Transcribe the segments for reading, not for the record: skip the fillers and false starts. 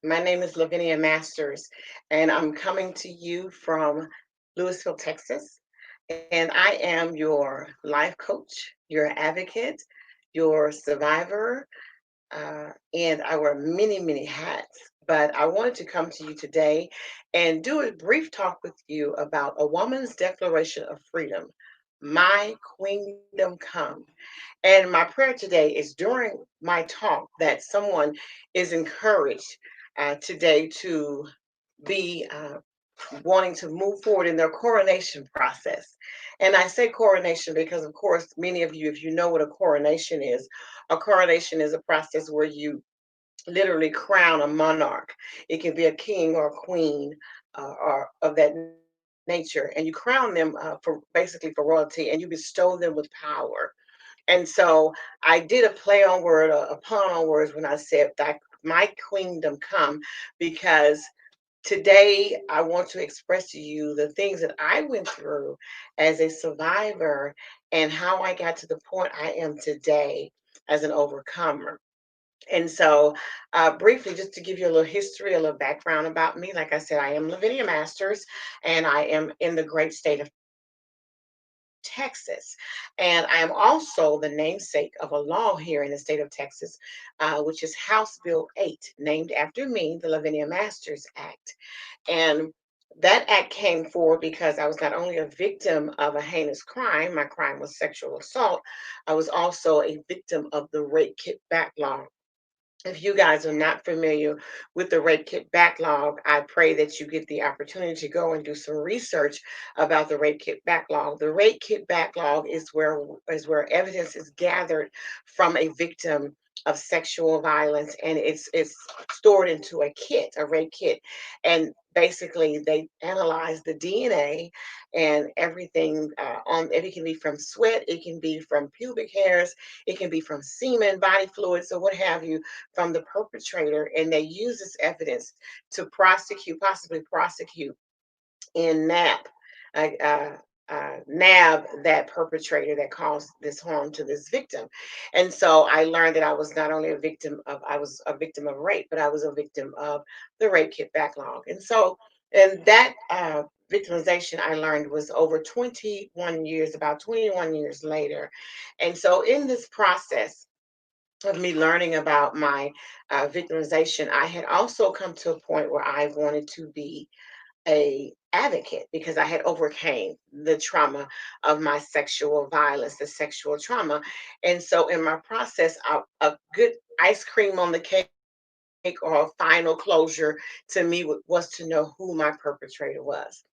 My name is Lavinia Masters, and I'm coming to you from Louisville, Texas. And I am your life coach, your advocate, your survivor, and I wear many, many hats. But I wanted to come to you today and do a brief talk with you about a woman's declaration of freedom. My kingdom come. And my prayer today is during my talk that someone is encouraged today to be wanting to move forward in their coronation process. And I say coronation because, of course, many of you, if you know what a coronation is a process where you literally crown a monarch. It can be a king or a queen or of that nature, and you crown them for basically for royalty, and you bestow them with power. And so I did a play on word, a pun on words when I said that my kingdom come, because today I want to express to you the things that I went through as a survivor and how I got to the point I am today as an overcomer. And so, briefly, just to give you a little history, a little background about me, like I said, I am Lavinia Masters, and I am in the great state of Texas. And I am also the namesake of a law here in the state of Texas, which is House Bill 8, named after me, the Lavinia Masters Act. And that act came forward because I was not only a victim of a heinous crime, my crime was sexual assault, I was also a victim of the rape kit backlog. If you guys are not familiar with the rape kit backlog, I pray that you get the opportunity to go and do some research about the rape kit backlog. The rape kit backlog is where evidence is gathered from a victim of sexual violence, and it's stored into a kit, a rape kit. And basically they analyze the DNA and everything on it. It can be from sweat, it can be from pubic hairs, it can be from semen, body fluids, or what have you, from the perpetrator, and they use this evidence to prosecute, possibly prosecute and nab that perpetrator that caused this harm to this victim. And so I learned that I was not only I was a victim of rape, but I was a victim of the rape kit backlog. And so, and that victimization I learned was over 21 years, about 21 years later. And so in this process of me learning about my victimization, I had also come to a point where I wanted to be a advocate because I had overcame the trauma of my sexual violence, the sexual trauma. And so in my process, a good ice cream on the cake or a final closure to me was to know who my perpetrator was.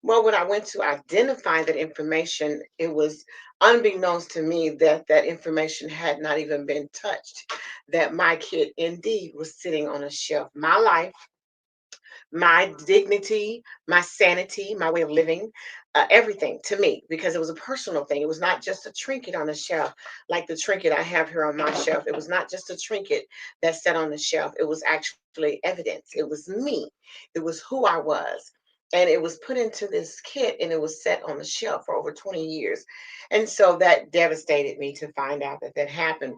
Well, when I went to identify that information, it was unbeknownst to me that that information had not even been touched, that my kid indeed was sitting on a shelf. My life, my dignity, my sanity, my way of living, everything to me, because it was a personal thing. It was not just a trinket on the shelf, like the trinket I have here on my shelf. It was not just a trinket that sat on the shelf. It was actually evidence. It was me. It was who I was. And it was put into this kit and it was set on the shelf for over 20 years. And so that devastated me to find out that that happened.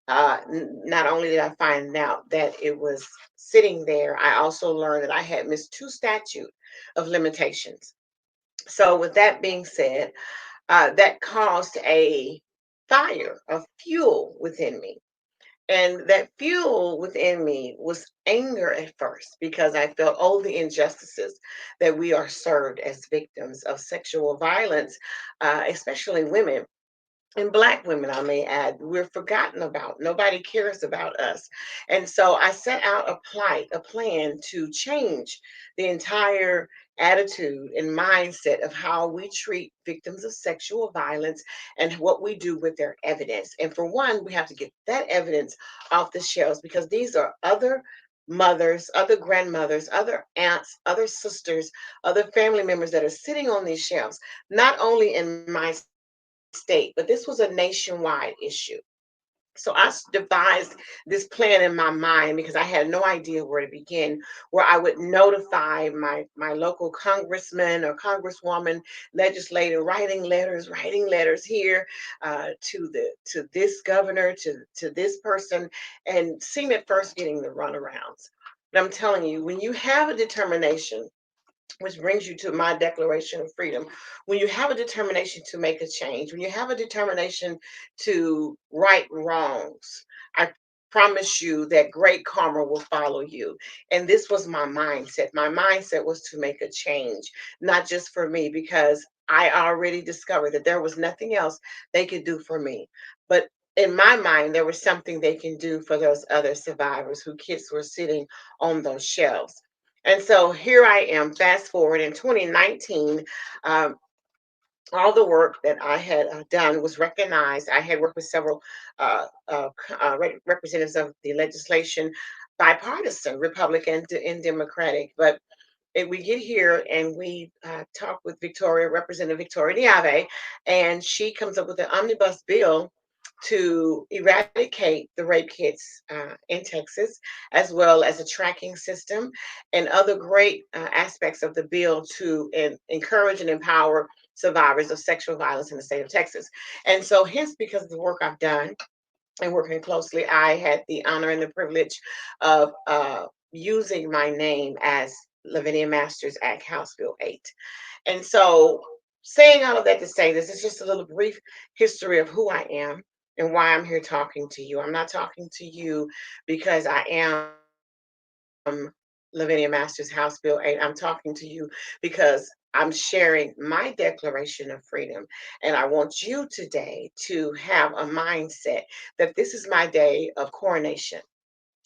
Not only did I find out that it was sitting there, I also learned that I had missed two statute of limitations. So, with that being said, that caused a fire, a fuel within me. And that fuel within me was anger at first because I felt all the injustices that we are served as victims of sexual violence, especially women and black women, I may add, we're forgotten about. Nobody cares about us. And so I set out a plan to change the entire attitude and mindset of how we treat victims of sexual violence and what we do with their evidence. And for one, we have to get that evidence off the shelves because these are other mothers, other grandmothers, other aunts, other sisters, other family members that are sitting on these shelves, not only in my state, but this was a nationwide issue. So devised this plan in my mind because I had no idea where to begin, where I would notify my local congressman or congresswoman, legislator, writing letters here to this governor, to this person, and seem at first getting the runarounds. But I'm telling you, when you have a determination, which brings you to my declaration of freedom, when you have a determination to make a change, when you have a determination to right wrongs, I promise you that great karma will follow you. And this was my mindset. My mindset was to make a change, not just for me, because I already discovered that there was nothing else they could do for me. But in my mind, there was something they can do for those other survivors whose kids were sitting on those shelves. And so here I am, fast forward in 2019. Um, all the work that I had done was recognized. I had worked with several representatives of the legislation, bipartisan, Republican and Democratic. But we get here and we talk with Victoria, Representative Victoria Diave, and she comes up with an omnibus bill to eradicate the rape kits in Texas, as well as a tracking system and other great aspects of the bill to encourage and empower survivors of sexual violence in the state of Texas. And so, hence, because of the work I've done and working closely, I had the honor and the privilege of using my name as Lavinia Masters at House Bill 8. And so, saying all of that to say this is just a little brief history of who I am and why I'm here talking to you. I'm not talking to you because I am Lavinia Masters House Bill 8. I'm talking to you because I'm sharing my declaration of freedom. And I want you today to have a mindset that this is my day of coronation.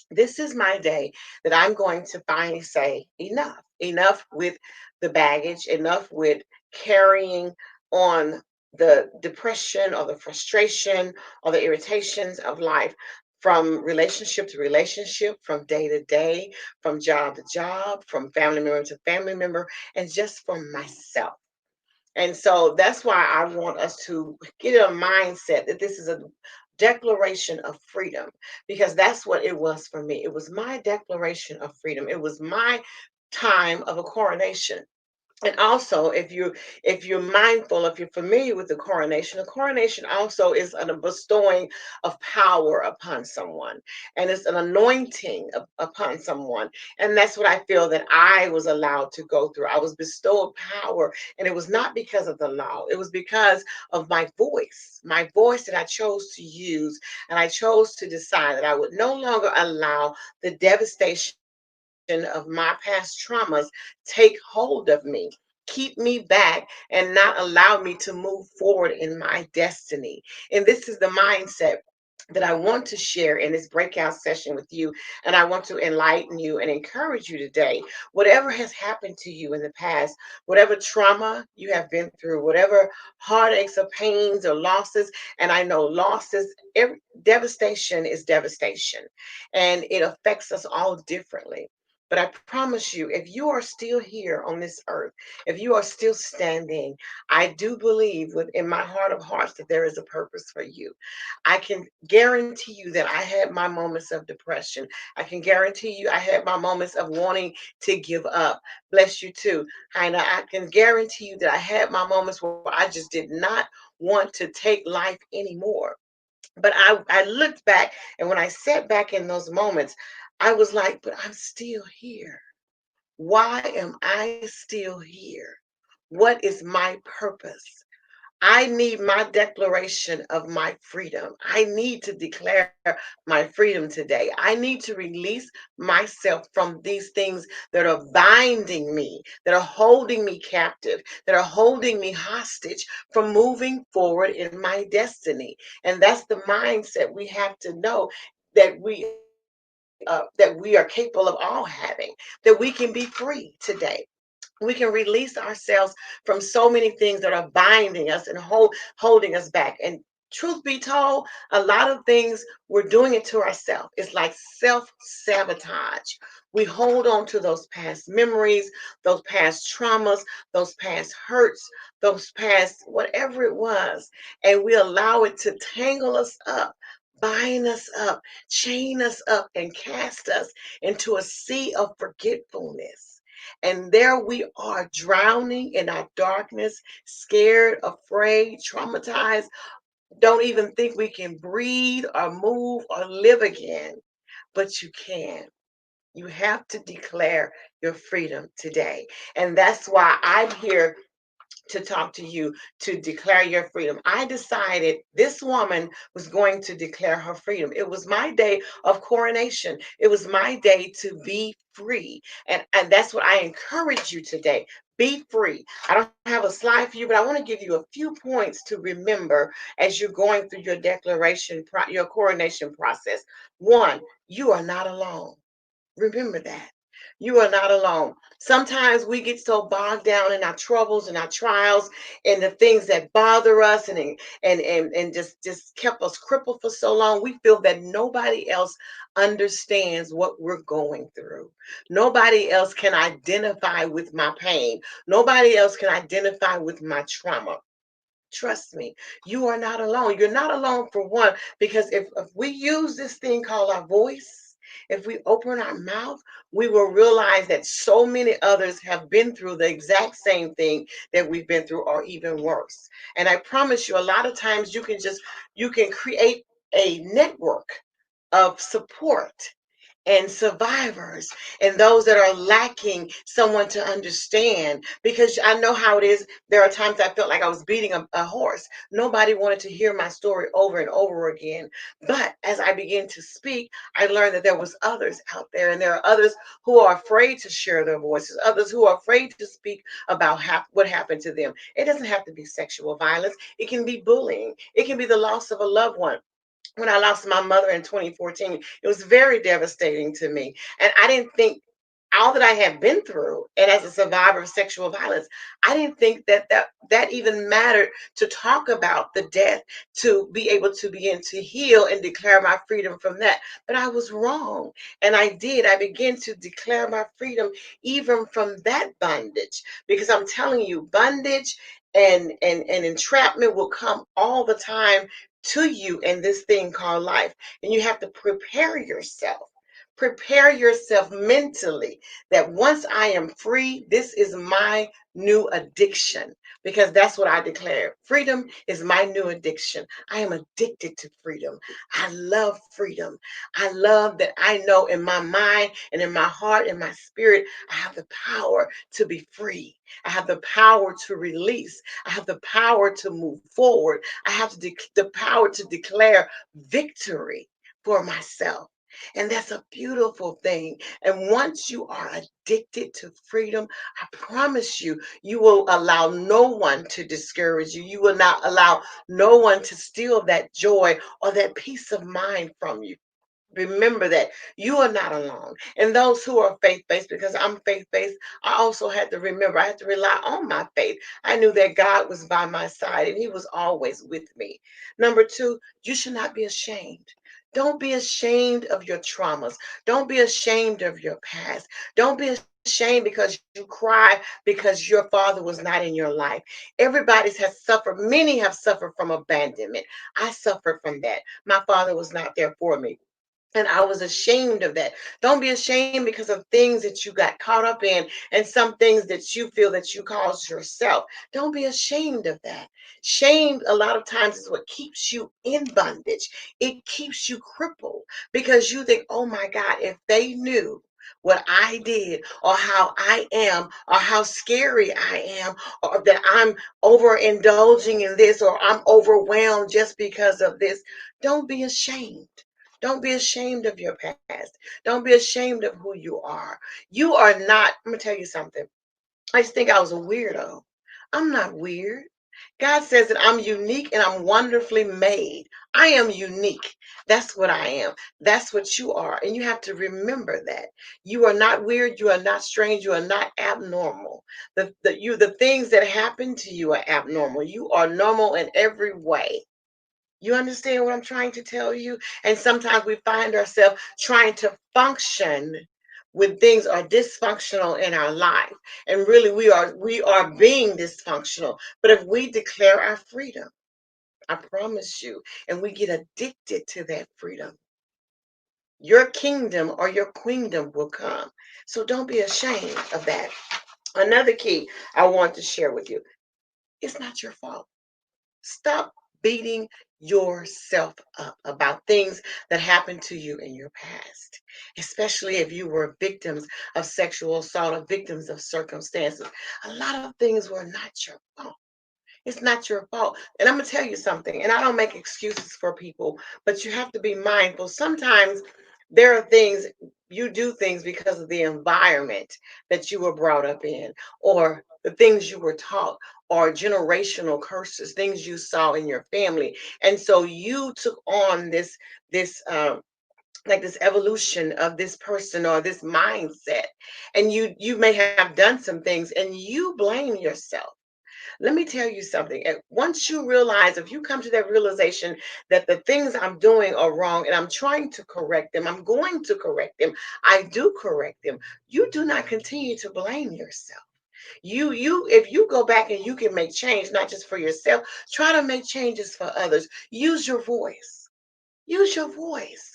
This is my day that I'm going to finally say enough. Enough with the baggage, enough with carrying on the depression or the frustration or the irritations of life, from relationship to relationship, from day to day, from job to job, from family member to family member, and just from myself. And so that's why I want us to get a mindset that this is a declaration of freedom, because that's what it was for me. It was my declaration of freedom. It was my time of a coronation. And also, if you're mindful, if you're familiar with the coronation also is a bestowing of power upon someone, and it's an anointing upon someone. And that's what I feel that I was allowed to go through. I was bestowed power, and it was not because of the law. It was because of my voice that I chose to use, and I chose to decide that I would no longer allow the devastation of my past traumas take hold of me, keep me back, and not allow me to move forward in my destiny. And this is the mindset that I want to share in this breakout session with you. And I want to enlighten you and encourage you today. Whatever has happened to you in the past, whatever trauma you have been through, whatever heartaches or pains or losses, and I know losses, every devastation is devastation, and it affects us all differently. But I promise you, if you are still here on this earth, if you are still standing, I do believe within my heart of hearts that there is a purpose for you. I can guarantee you that I had my moments of depression. I can guarantee you I had my moments of wanting to give up. Bless you too, Heina. I can guarantee you that I had my moments where I just did not want to take life anymore. But I looked back, and when I sat back in those moments, I was like, but I'm still here. Why am I still here? What is my purpose? I need my declaration of my freedom. I need to declare my freedom today. I need to release myself from these things that are binding me, that are holding me captive, that are holding me hostage from moving forward in my destiny. And that's the mindset we have to know, that we are capable of all having, that we can be free today. We can release ourselves from so many things that are binding us and holding us back. And truth be told, a lot of things we're doing it to ourselves. It's like self sabotage. We hold on to those past memories, those past traumas, those past hurts, those past whatever it was, and we allow it to tangle us up, bind us up, chain us up, and cast us into a sea of forgetfulness. And there we are, drowning in our darkness, scared, afraid, traumatized, don't even think we can breathe or move or live again. But you can. You have to declare your freedom today. And that's why I'm here to talk to you to declare your freedom. I decided this woman was going to declare her freedom. It was my day of coronation. It was my day to be free. And that's what I encourage you today. Be free. I don't have a slide for you, but I want to give you a few points to remember as you're going through your your coronation process. One, you are not alone. Remember that. You are not alone. Sometimes we get so bogged down in our troubles and our trials and the things that bother us and just kept us crippled for so long. We feel that nobody else understands what we're going through. Nobody else can identify with my pain. Nobody else can identify with my trauma. Trust me, you are not alone. You're not alone for one, because if we use this thing called our voice, if we open our mouth, we will realize that so many others have been through the exact same thing that we've been through, or even worse. And I promise you, a lot of times you can create a network of support and survivors and those that are lacking someone to understand, because I know how it is. There are times I felt like I was beating a horse. Nobody wanted to hear my story over and over again, but as I began to speak, I learned that there was others out there, and there are others who are afraid to share their voices, others who are afraid to speak about what happened to them. It doesn't have to be sexual violence. It can be bullying. It can be the loss of a loved one. When I lost my mother in 2014, it was very devastating to me. And I didn't think all that I had been through, and as a survivor of sexual violence, I didn't think that even mattered to talk about the death, to be able to begin to heal and declare my freedom from that. But I was wrong. And I did. I began to declare my freedom even from that bondage. Because I'm telling you, bondage and entrapment will come all the time to you in this thing called life. And you have to prepare yourself. Prepare yourself mentally that once I am free, this is my new addiction, because that's what I declare. Freedom is my new addiction. I am addicted to freedom. I love freedom. I love that I know in my mind and in my heart and my spirit, I have the power to be free. I have the power to release. I have the power to move forward. I have the power to declare victory for myself. And that's a beautiful thing. And once you are addicted to freedom, I promise you, you will allow no one to discourage you. You will not allow no one to steal that joy or that peace of mind from you. Remember that you are not alone. And those who are faith based, because I'm faith based, I also had to remember I had to rely on my faith. I knew that God was by my side and He was always with me. Number two, you should not be ashamed. Don't be ashamed of your traumas. Don't be ashamed of your past. Don't be ashamed because you cry because your father was not in your life. Everybody has suffered, many have suffered from abandonment. I suffered from that. My father was not there for me. And I was ashamed of that. Don't be ashamed because of things that you got caught up in and some things that you feel that you caused yourself. Don't be ashamed of that. Shame, a lot of times, is what keeps you in bondage. It keeps you crippled because you think, oh my God, if they knew what I did, or how I am, or how scary I am, or that I'm overindulging in this, or I'm overwhelmed just because of this. Don't be ashamed. Don't be ashamed of your past. Don't be ashamed of who you are. You are not, I'm going to tell you something. I used to think I was a weirdo. I'm not weird. God says that I'm unique and I'm wonderfully made. I am unique. That's what I am. That's what you are. And you have to remember that. You are not weird. You are not strange. You are not abnormal. The things that happen to you are abnormal. You are normal in every way. You understand what I'm trying to tell you? And sometimes we find ourselves trying to function when things are dysfunctional in our life. And really we are being dysfunctional. But if we declare our freedom, I promise you, and we get addicted to that freedom, your kingdom or your queendom will come. So don't be ashamed of that. Another key I want to share with you: it's not your fault. Stop beating yourself up about things that happened to you in your past, especially if you were victims of sexual assault or victims of circumstances. A lot of things were not your fault. It's not your fault. And I'm going to tell you something, and I don't make excuses for people, but you have to be mindful. Sometimes there are things, you do things because of the environment that you were brought up in, or the things you were taught, or generational curses, things you saw in your family. And so you took on this like this evolution of this person or this mindset, and you may have done some things and you blame yourself. Let me tell you something. Once you realize, if you come to that realization that the things I'm doing are wrong and I'm trying to correct them, I'm going to correct them, I do correct them, you do not continue to blame yourself. If you go back and you can make change, not just for yourself, try to make changes for others. Use your voice. Use your voice.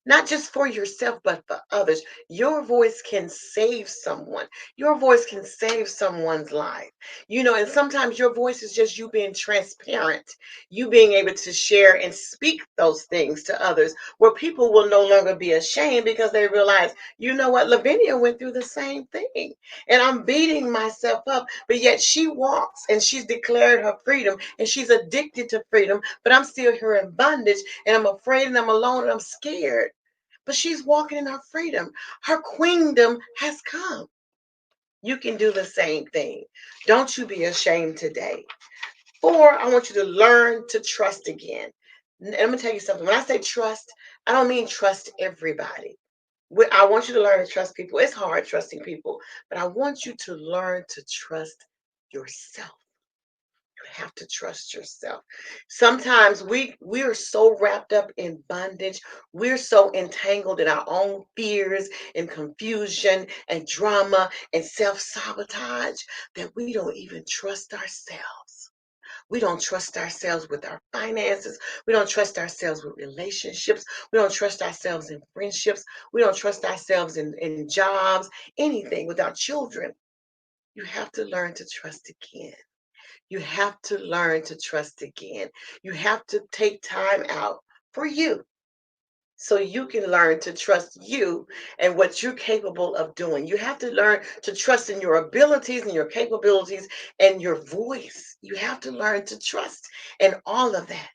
Not just for yourself, but for others. Your voice can save someone. Your voice can save someone's life. And sometimes your voice is just you being transparent, you being able to share and speak those things to others, where people will no longer be ashamed because they realize, you know what, Lavinia went through the same thing. And I'm beating myself up, but yet she walks and she's declared her freedom and she's addicted to freedom, but I'm still here in bondage and I'm afraid and I'm alone and I'm scared. But she's walking in her freedom. Her queendom has come. You can do the same thing. Don't you be ashamed today. Or I want you to learn to trust again. And I'm going to tell you something. When I say trust, I don't mean trust everybody. I want you to learn to trust people. It's hard trusting people, but I want you to learn to trust yourself. You have to trust yourself. Sometimes we are so wrapped up in bondage. We're so entangled in our own fears and confusion and drama and self-sabotage that we don't even trust ourselves. We don't trust ourselves with our finances. We don't trust ourselves with relationships. We don't trust ourselves in friendships. We don't trust ourselves in jobs, anything with our children. You have to learn to trust again. You have to learn to trust again. You have to take time out for you so you can learn to trust you and what you're capable of doing. You have to learn to trust in your abilities and your capabilities and your voice. You have to learn to trust in all of that.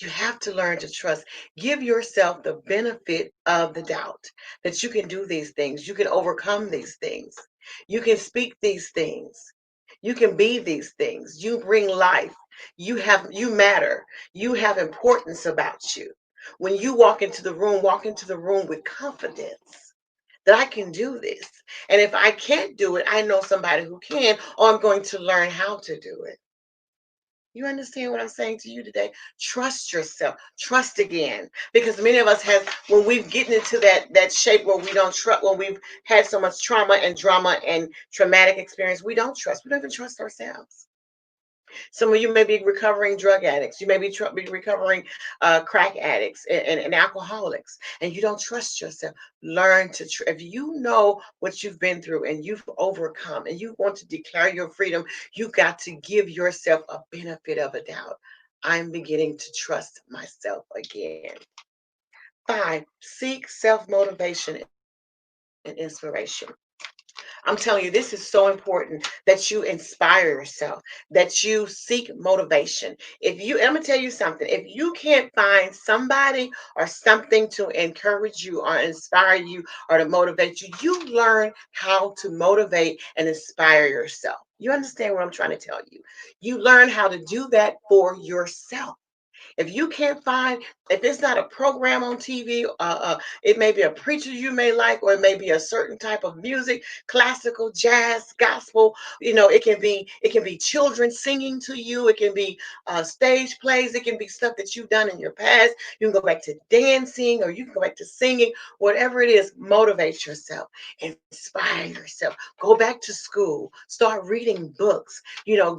You have to learn to trust. Give yourself the benefit of the doubt that you can do these things. You can overcome these things. You can speak these things. You can be these things. You bring life. You matter. You have importance about you. When you walk into the room with confidence that I can do this. And if I can't do it, I know somebody who can, or I'm going to learn how to do it. You understand what I'm saying to you today? Trust yourself. Trust again. Because many of us have, when we've getting into that shape where we don't trust, when we've had so much trauma and drama and traumatic experience, we don't trust. We don't even trust ourselves. Some of you may be recovering drug addicts. You may be recovering crack addicts and alcoholics, and you don't trust yourself. Learn to, if you know what you've been through and you've overcome and you want to declare your freedom, you got to give yourself a benefit of a doubt. I'm beginning to trust myself again. Five, seek self motivation and inspiration. I'm telling you, this is so important that you inspire yourself, that you seek motivation. I'm gonna tell you something, if you can't find somebody or something to encourage you or inspire you or to motivate you, you learn how to motivate and inspire yourself. You understand what I'm trying to tell you? You learn how to do that for yourself. If you can't find, if it's not a program on TV, it may be a preacher you may like, or it may be a certain type of music, classical, jazz, gospel. It can be children singing to you. It can be stage plays. It can be stuff that you've done in your past. You can go back to dancing, or you can go back to singing. Whatever it is, motivate yourself, inspire yourself. Go back to school. Start reading books.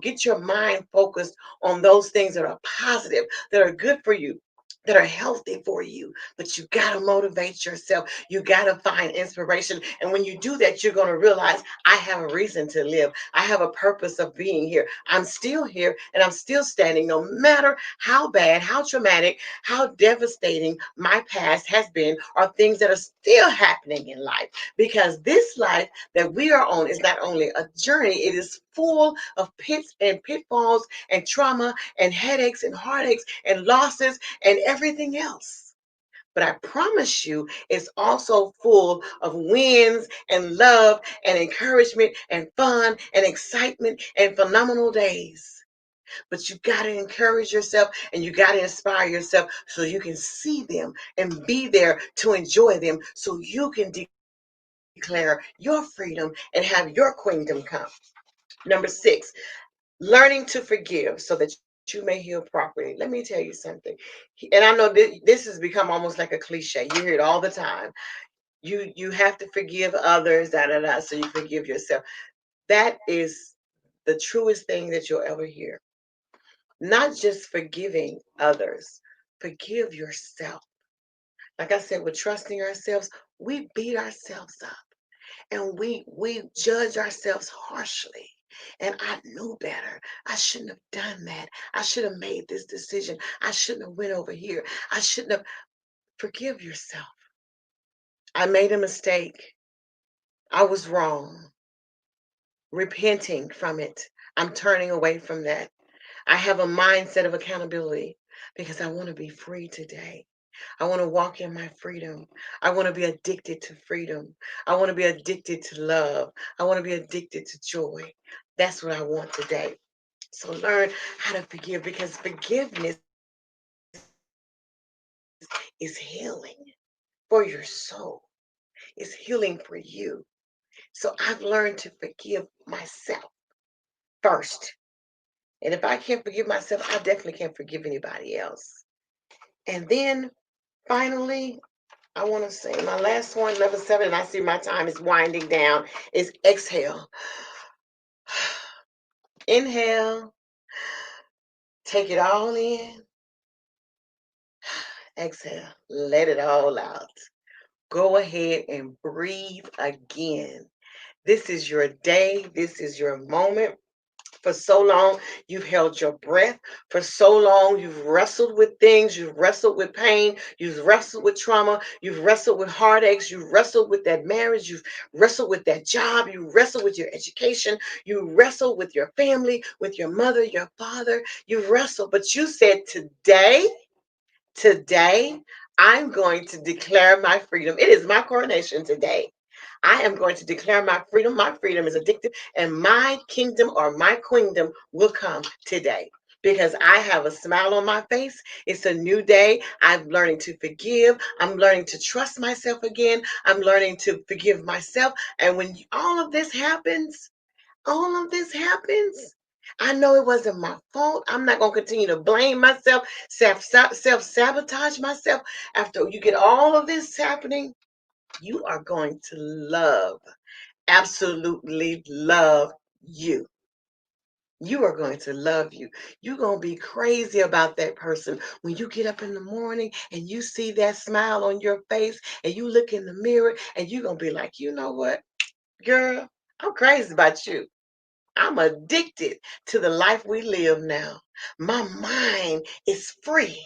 Get your mind focused on those things that are positive, that are good for you. that are healthy for you. But you got to motivate yourself. You got to find inspiration. And when you do that, you're going to realize I have a reason to live. I have a purpose of being here. I'm still here and I'm still standing, no matter how bad, how traumatic, how devastating my past has been, or things that are still happening in life. Because this life that we are on is not only a journey, it is full of pits and pitfalls and trauma and headaches and heartaches and losses and everything else. But I promise you, it's also full of wins and love and encouragement and fun and excitement and phenomenal days. But you got to encourage yourself and you got to inspire yourself so you can see them and be there to enjoy them so you can declare your freedom and have your kingdom come. Number 6, learning to forgive so that you may heal properly. Let me tell you something. And I know this has become almost like a cliche. You hear it all the time. You have to forgive others, da da da, so you forgive yourself. That is the truest thing that you'll ever hear. Not just forgiving others, forgive yourself. Like I said, with trusting ourselves, we beat ourselves up and we judge ourselves harshly. And I knew better. I shouldn't have done that. I should have made this decision. I shouldn't have went over here. I shouldn't have. Forgive yourself. I made a mistake. I was wrong. Repenting from it. I'm turning away from that. I have a mindset of accountability because I want to be free today. I want to walk in my freedom. I want to be addicted to freedom. I want to be addicted to love. I want to be addicted to joy. That's what I want today. So learn how to forgive because forgiveness is healing for your soul. It's healing for you. So I've learned to forgive myself first. And if I can't forgive myself, I definitely can't forgive anybody else. And then finally, I want to say my last one, number 7, and I see my time is winding down, is exhale. Inhale, take it all in. Exhale, let it all out. Go ahead and breathe again. This is your day. This is your moment. For so long, you've held your breath. For so long, you've wrestled with things. You've wrestled with pain. You've wrestled with trauma. You've wrestled with heartaches. You've wrestled with that marriage. You've wrestled with that job. You wrestled with your education. You wrestled with your family, with your mother, your father. You wrestled. But you said, today, I'm going to declare my freedom. It is my coronation today. I am going to declare my freedom. My freedom is addictive, and my kingdom or my queendom will come today because I have a smile on my face. It's a new day. I'm learning to forgive. I'm learning to trust myself again. I'm learning to forgive myself. And when all of this happens, I know it wasn't my fault. I'm not going to continue to blame myself, self sabotage myself. After you get all of this happening, you are going to love, absolutely love you. You are going to love you. You're going to be crazy about that person. When you get up in the morning and you see that smile on your face and you look in the mirror and you're going to be like, you know what, girl, I'm crazy about you. I'm addicted to the life we live now. My mind is free.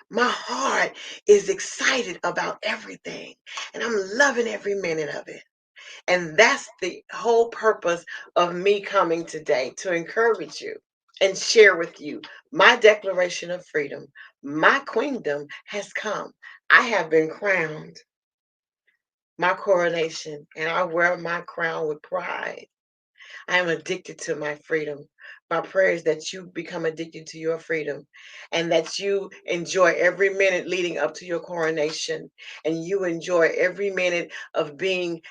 My heart is excited about everything. And I'm loving every minute of it. And that's the whole purpose of me coming today to encourage you and share with you my declaration of freedom. My queendom has come. I have been crowned, my coronation, and I wear my crown with pride. I am addicted to my freedom. My prayer is that you become addicted to your freedom and that you enjoy every minute leading up to your coronation and you enjoy every minute of being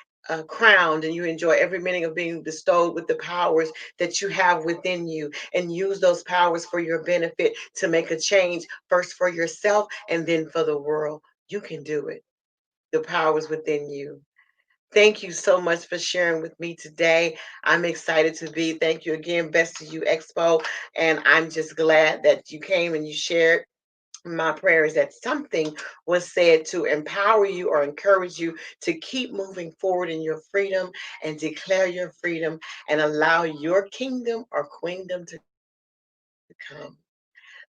crowned and you enjoy every minute of being bestowed with the powers that you have within you and use those powers for your benefit to make a change first for yourself and then for the world. You can do it. The powers within you. Thank you so much for sharing with me today. I'm excited to be. Thank you again, Best to You Expo. And I'm just glad that you came and you shared my prayer is that something was said to empower you or encourage you to keep moving forward in your freedom and declare your freedom and allow your kingdom or queendom to come.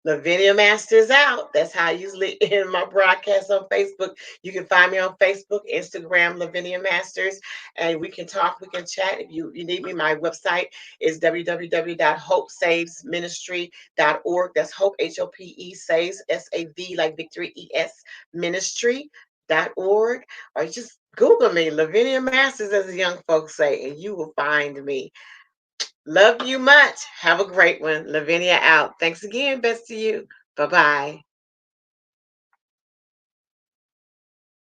Lavinia Masters out. That's how I usually end my broadcast on Facebook. You can find me on Facebook, Instagram, Lavinia Masters, and we can talk, we can chat. If you need me, my website is www.hopesavesministry.org. That's Hope, Hope, saves, SAV, like victory, ES, ministry.org. Or just Google me, Lavinia Masters, as the young folks say, and you will find me. Love you much. Have a great one. Lavinia out. Thanks again. Best to you. Bye bye.